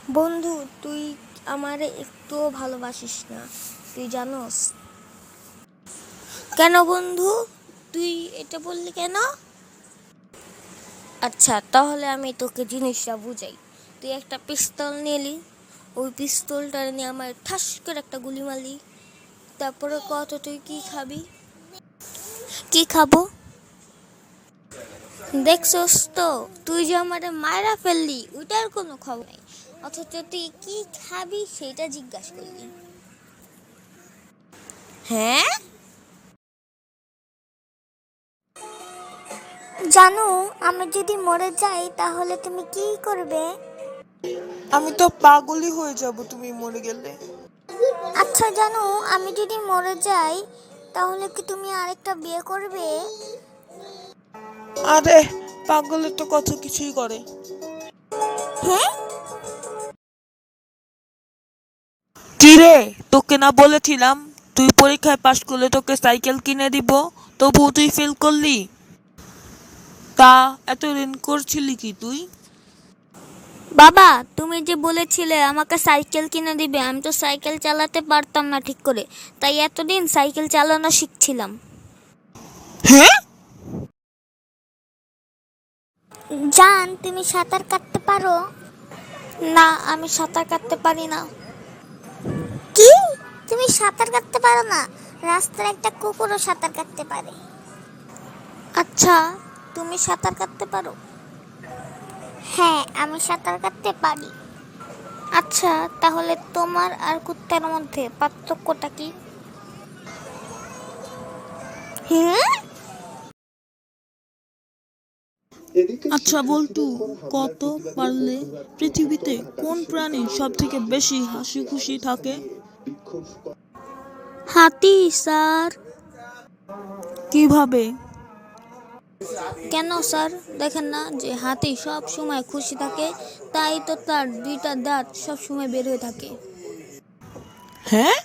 বন্ধু, তুই আমারে একটুও ভালোবাসিস না, তুই জানোস? কেন বন্ধু, তুই এটা বললি কেন? আচ্ছা, তাহলে আমি তোকে জিনিসটা বুঝাই। তুই একটা পিস্তল নিলি, ওই পিস্তলটা নিয়ে আমার ঠাস করে একটা গুলি মারলি। তারপরে কত তুই কি খাবি? কি খাবো? দেখছস তো, তুই যে আমারে মায়েরা ফেললি ওইটার কোনো খবর নাই, অথচ তুই কি খাবি সেটা জিজ্ঞাসা করলি। হ্যাঁ, জানো, আমি যদি মরে যাই তাহলে তুমি কি করবে? আমি তো পাগলই হয়ে যাব তুমি মরে গেলে। আচ্ছা জানো, আমি যদি মরে যাই তাহলে কি তুমি আরেকটা বিয়ে করবে? আরে, পাগলের তো কত কিছুই করে। হ্যাঁ, কি রে, তোকে না বলেছিলাম তুই পরীক্ষায় পাশ করলে তোকে সাইকেল কিনে দিব, তবুও তুই ফেল করলি? তা এত ঋণ করছিলি কি তুই? বাবা, তুমি যে বলেছিলে আমাকে সাইকেল কিনে দিবে, আমি তো সাইকেল চালাতে পারতাম না ঠিক করে, তাই এতদিন সাইকেল চালানো শিখছিলাম। হ্যাঁ, জান তুমি সাঁতার কাটতে পারো? না, আমি সাঁতার কাটতে পারি না। কি, তুমি সাঁতার কাটতে পারো না? রাস্তার একটা কুকুরও সাঁতার কাটতে পারে। আচ্ছা, তুমি সাঁতার কাটতে পারো? হ্যাঁ, আমি সাঁতার কাটতে পারি। আচ্ছা, তাহলে তোমার আর কুত্তার মধ্যে পার্থক্যটা কি? হ্যাঁ, আচ্ছা বল্টু, কত পারলে পৃথিবীতে কোন প্রাণী সব থেকে বেশি হাসি খুশি থাকে? হাতি স্যার। কিভাবে? কেন স্যার, দেখেন না যে হাতি সব সময় খুশি থাকে, তাই তো তার দুইটা দাঁত সব সময় বের হয়ে থাকে। হ্যাঁ,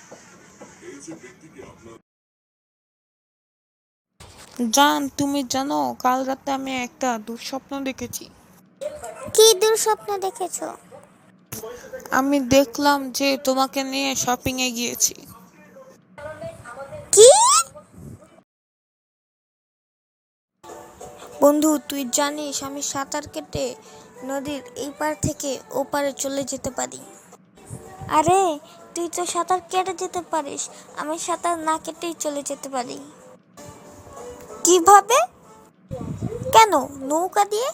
জান তুমি জানো, কাল রাতে আমি একটা দুঃস্বপ্ন দেখেছি। কি দুঃস্বপ্ন দেখেছো? আমি দেখলাম যে তোমাকে নিয়ে শপিং এ গিয়েছি। কি? বন্ধু, তুই জানিস আমি সাঁতার কেটে নদীর এই পার থেকে ও পারে চলে যেতে পারি। আরে, তুই তো সাঁতার কেটে যেতে পারিস, আমি সাঁতার না কেটেই চলে যেতে পারি। কিভাবে? কেন, নৌকা দিয়ে?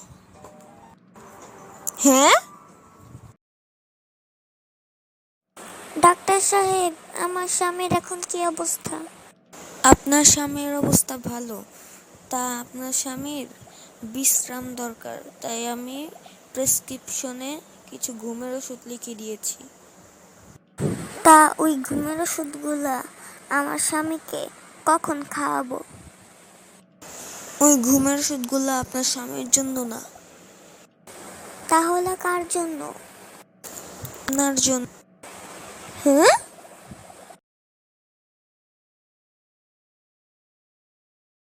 হ্যাঁ, ডাক্তার সাহেব, আমার স্বামীর এখন কি অবস্থা? আপনার স্বামীর অবস্থা ভালো, তা আপনার স্বামীর বিশ্রাম দরকার, তাই আমি প্রেসক্রিপশনে কিছু ঘুমের ওষুধ লিখে দিয়েছি। তা ওই ঘুমের ওষুধগুলা আমার স্বামীকে কখন খাওয়াবো? ওই ঘুমের ওষুধগুলো আপনার স্বামীর জন্য না, তাহলে কার জন্য? আপনার জন্য। হ্যাঁ,